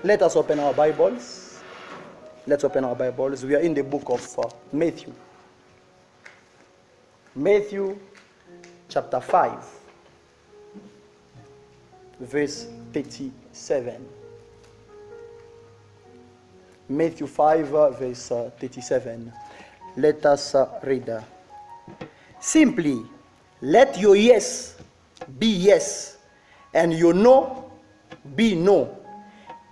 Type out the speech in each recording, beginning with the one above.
Let us open our Bibles. Let's open our Bibles. We are in the book of Matthew. Matthew chapter 5, verse 37. Matthew 5, verse 37. Let us read. Simply, let your yes be yes, and your no be no.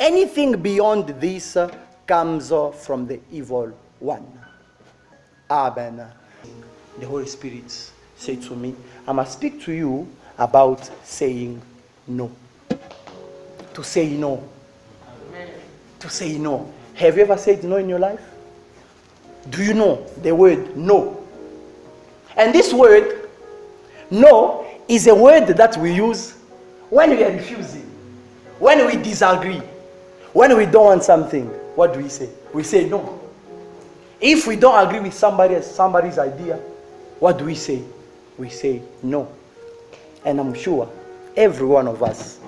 Anything beyond this comes from the evil one. Amen. The Holy Spirit said to me, I must speak to you about saying no. To say no. Amen. To say no. Have you ever said no in your life? Do you know the word no? And this word, no, is a word that we use when we are refusing, when we disagree, when we don't want something. What do we say? We say no. If we don't agree with somebody's idea, what do we say? We say no. And I'm sure every one of us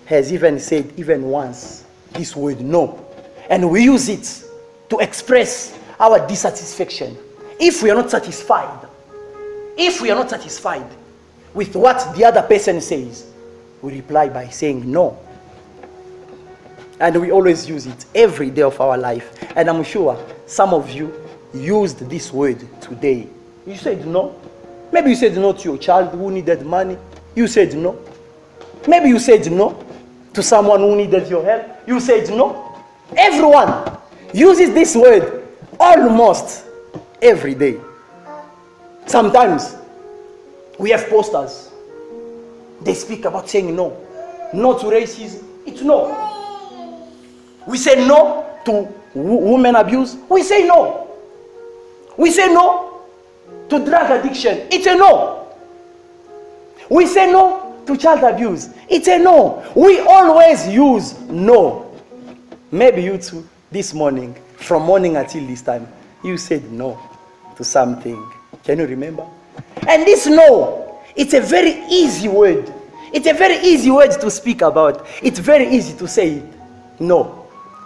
has even said even once this word no. And we use it to express our dissatisfaction. If we are not satisfied with what the other person says, we reply by saying no. And we always use it every day of our life. And I'm sure some of you used this word today. You said no. Maybe you said no to your child who needed money. You said no. Maybe you said no to someone who needed your help. You said no. Everyone uses this word almost every day. Sometimes we have posters. They speak about saying no. No to racism. It's no. We say no to women abuse. We say no. We say no to drug addiction. It's a no. We say no to child abuse. It's a no. We always use no. Maybe you too, this morning, from morning until this time, you said no to something. Can you remember? And this no, it's a very easy word. It's a very easy word to speak about. It's very easy to say it. No.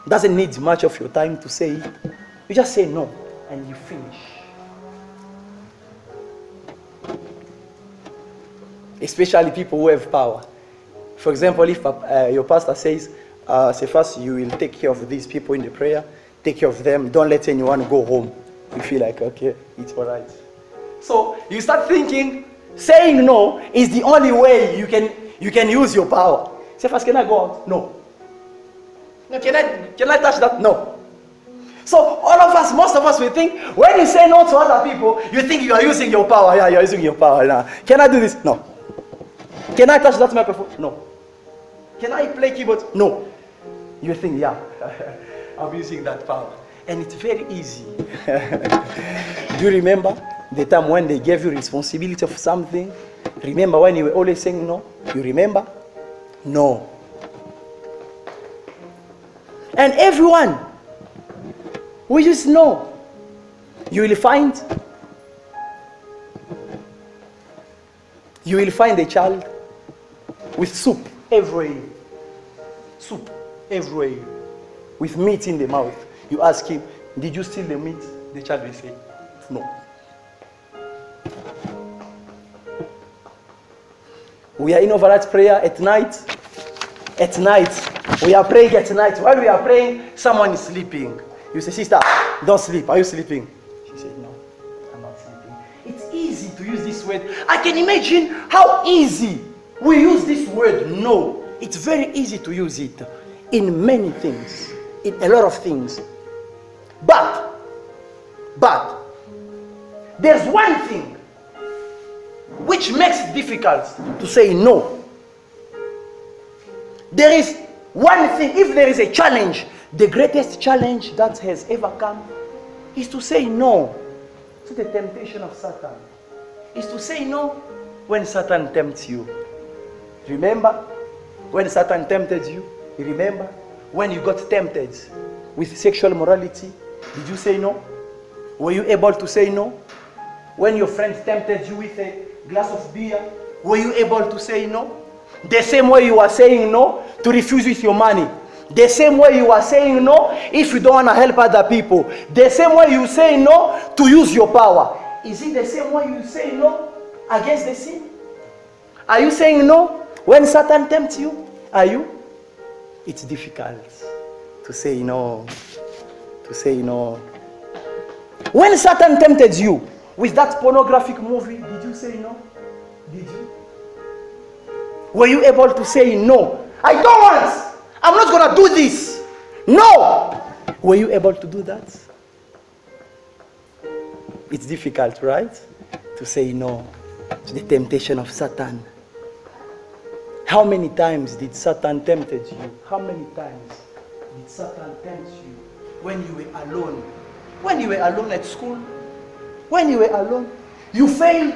Doesn't need much of your time to say it. You just say no and you finish. Especially people who have power. For example, if your pastor says, say first you will take care of these people in the prayer, take care of them, don't let anyone go home. You feel like, okay, it's all right. So you start thinking, saying no is the only way you can use your power. Say first, can I go out? No. Can I touch that? No. So all of us, most of us, we think when you say no to other people, you think you are using your power. Yeah, you are using your power. Nah. Can I do this? No. Can I touch that microphone? No. Can I play keyboard? No. You think, yeah, I'm using that power. And it's very easy. Do you remember the time when they gave you responsibility of something? Remember when you were always saying no? You remember? No. And everyone, we just know. You will find a child with soup everywhere. Soup everywhere. With meat in the mouth. You ask him, did you steal the meat? The child will say, no. We are in overnight prayer at night. At night. We are praying at night. While we are praying, someone is sleeping. You say, sister, don't sleep. Are you sleeping? She said, no, I'm not sleeping. It's easy to use this word. I can imagine how easy we use this word, no. It's very easy to use it in many things, in a lot of things. But, there's one thing which makes it difficult to say no. There is one thing, if there is a challenge, the greatest challenge that has ever come is to say no to the temptation of Satan. Is to say no when Satan tempts you. Remember when Satan tempted you? You remember when you got tempted with sexual morality? Did you say no? Were you able to say no? When your friends tempted you with a glass of beer, were you able to say no? The same way you are saying no to refuse with your money. The same way you are saying no if you don't want to help other people. The same way you say no to use your power. Is it the same way you say no against the sin? Are you saying no when Satan tempts you? Are you? It's difficult to say no. To say no. When Satan tempted you with that pornographic movie, did you say no? Did you? Were you able to say no? I don't want. I'm not going to do this. No. Were you able to do that? It's difficult, right? To say no to the temptation of Satan. How many times did Satan tempt you? How many times did Satan tempt you when you were alone? When you were alone at school? When you were alone? You failed.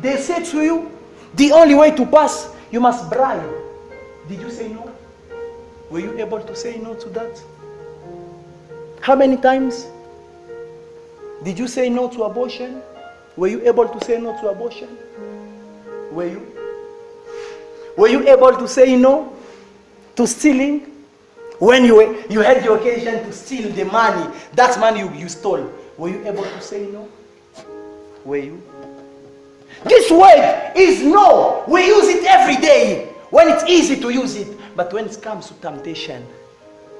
They said to you, the only way to pass, you must bribe. Did you say no? Were you able to say no to that? How many times did you say no to abortion? Were you able to say no to abortion? Were you? Were you able to say no to stealing? When you had the occasion to steal the money, that money you stole, were you able to say no? Were you? This word is no. We use it every day when it's easy to use it. But when it comes to temptation,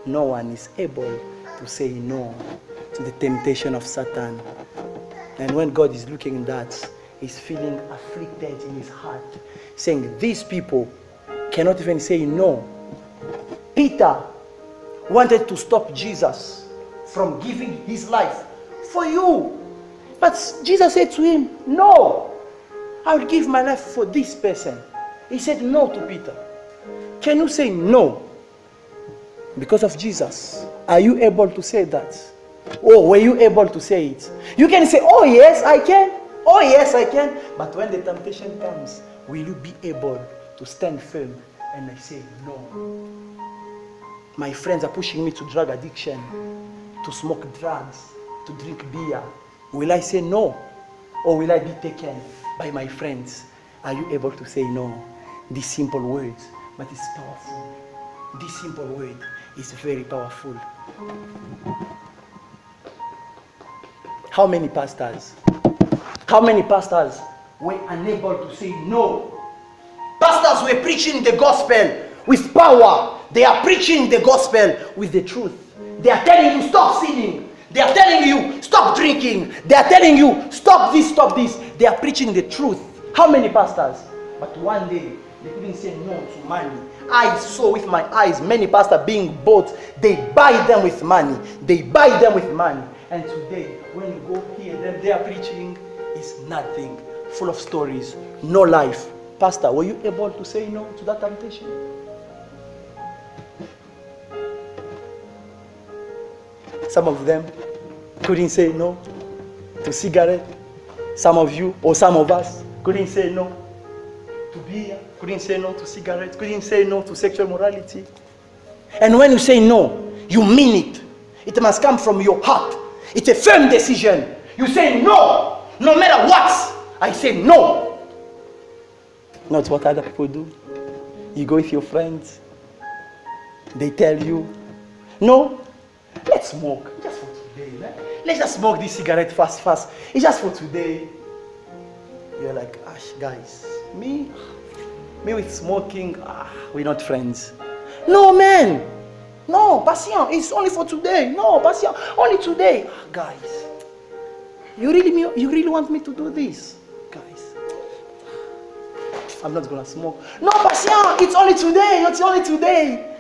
no one is able to say no to the temptation of Satan. And when God is looking at that, he's feeling afflicted in his heart, saying, these people cannot even say no. Peter wanted to stop Jesus from giving his life for you. But Jesus said to him, no, I will give my life for this person. He said no to Peter. Can you say no because of Jesus? Are you able to say that? Or were you able to say it? You can say, oh yes, I can. Oh yes, I can. But when the temptation comes, will you be able to stand firm and say no? My friends are pushing me to drug addiction, to smoke drugs, to drink beer. Will I say no? Or will I be taken by my friends? Are you able to say no? These simple words, but it's powerful. This simple word is very powerful. How many pastors were unable to say no? Pastors were preaching the gospel with power. They are preaching the gospel with the truth. They are telling you, stop sinning. They are telling you, stop drinking. They are telling you, stop this, stop this. They are preaching the truth. How many pastors? But one day, they couldn't say no to money. I saw with my eyes many pastors being bought. They buy them with money. They buy them with money. And today, when you go hear them, they are preaching, it's nothing. Full of stories, no life. Pastor, were you able to say no to that temptation? Some of them couldn't say no to cigarette. Some of you, or some of us, couldn't say no to beer, couldn't say no to cigarettes, couldn't say no to sexual morality. And when you say no, you mean it. It must come from your heart. It's a firm decision. You say no, no matter what. I say no. Not what other people do. You go with your friends. They tell you, no, let's smoke. Just for today. Man. Let's just smoke this cigarette fast. It's just for today. You're like, guys, me with smoking, we're not friends. No, man. No, patient, it's only for today. No, patient, only today. Guys, you really want me to do this? Guys, I'm not gonna smoke. No, patient, it's only today. It's only today.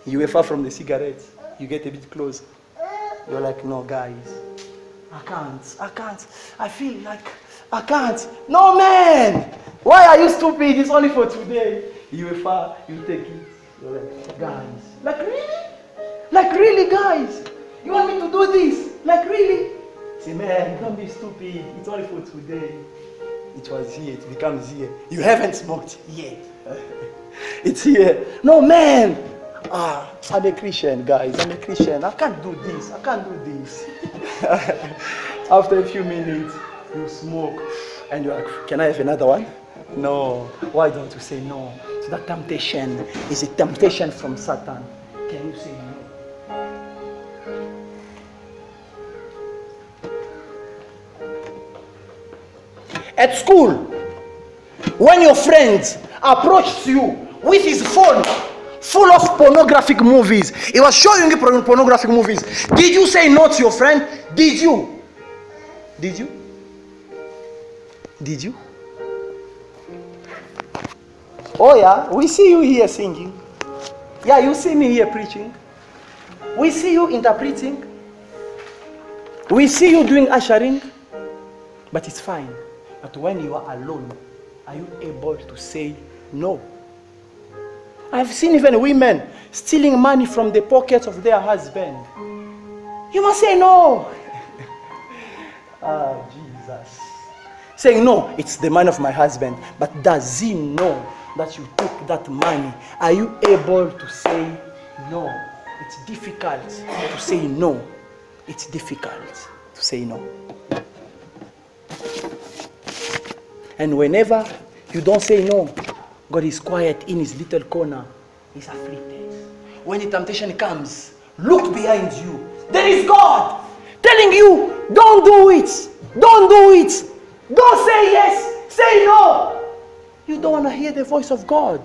You were far from the cigarettes. You get a bit close. You're like, no, guys, I can't. I feel like I can't. No, man. Why are you stupid? It's only for today. You were far. You take it. You're like, guys. Like really? Like really, guys? You want me to do this? Like really? Say, man, don't be stupid. It's only for today. It was here. It becomes here. You haven't smoked yet. It's here. No, man. I'm a Christian, guys. I'm a Christian. I can't do this. I can't do this. After a few minutes, you smoke. And you're like, can I have another one? No. Why don't you say no? So that temptation is a temptation from Satan. can you say no? At school, when your friend approached you with his phone full of pornographic movies, he was showing you pornographic movies, did you say no to your friend? Did you? Did you? Did you? Oh yeah, we see you here singing. Yeah, you see me here preaching. We see you interpreting. We see you doing ushering. But it's fine. But when you are alone, are you able to say no? I've seen even women stealing money from the pockets of their husband. You must say no. Ah, Jesus. Saying no, it's the money of my husband. But does he know that you took that money? Are you able to say no? It's difficult to say no. It's difficult to say no. And whenever you don't say no, God is quiet in his little corner. He's afflicted. When the temptation comes, look behind you. There is God telling you, don't do it. Don't do it. Don't say yes. Say no. You don't want to hear the voice of God.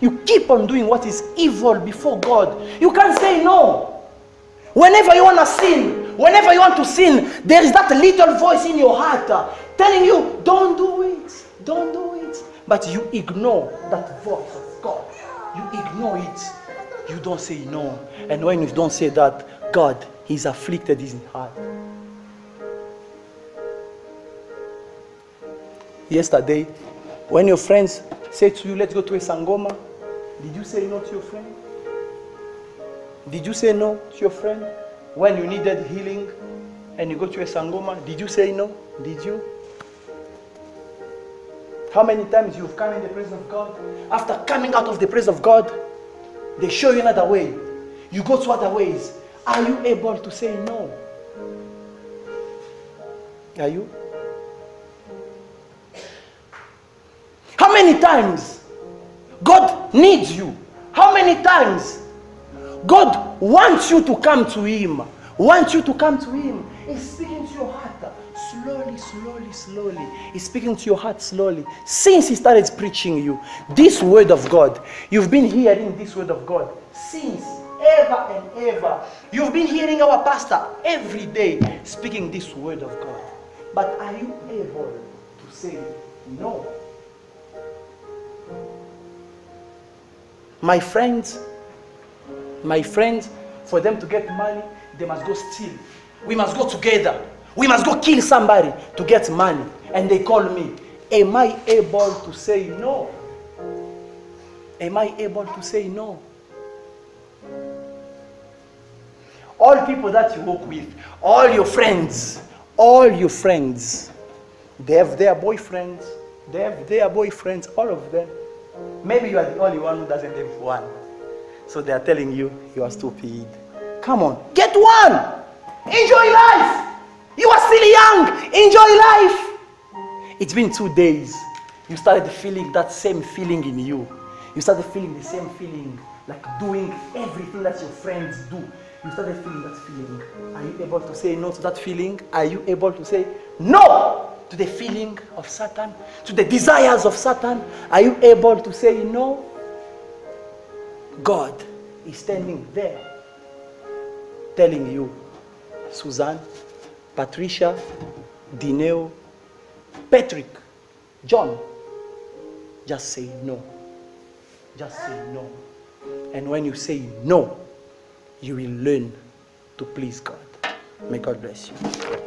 You keep on doing what is evil before God. You can't say no. Whenever you want to sin, whenever you want to sin, there is that little voice in your heart telling you, don't do it. Don't do it. But you ignore that voice of God. You ignore it. You don't say no. And when you don't say that, God, He's afflicted in His heart. Yesterday, when your friends say to you, let's go to a Sangoma, did you say no to your friend? Did you say no to your friend? When you needed healing and you go to a Sangoma, did you say no? Did you? How many times you've come in the presence of God? After coming out of the presence of God, they show you another way. You go to other ways. Are you able to say no? Are you? How many times God needs you? How many times God wants you to come to Him? Wants you to come to Him. He's speaking to your heart. Slowly, slowly, slowly. He's speaking to your heart slowly. Since He started preaching you this word of God, you've been hearing this word of God since ever and ever. You've been hearing our pastor every day speaking this word of God. But are you able to say no? My friends, for them to get money, they must go steal. We must go together. We must go kill somebody to get money. And they call me. Am I able to say no? Am I able to say no? All people that you work with, all your friends, they have their boyfriends. They have their boyfriends, all of them. Maybe you are the only one who doesn't have one. So they are telling you, you are stupid. Come on, get one. Enjoy life. You are still young. Enjoy life. It's been 2 days. You started feeling that same feeling in you. You started feeling the same feeling, like doing everything that your friends do. You started feeling that feeling. Are you able to say no to that feeling? Are you able to say no to the feeling of Satan? To the desires of Satan? Are you able to say no? God is standing there telling you, Suzanne, Patricia, Dineo, Patrick, John, just say no. Just say no. And when you say no, you will learn to please God. May God bless you.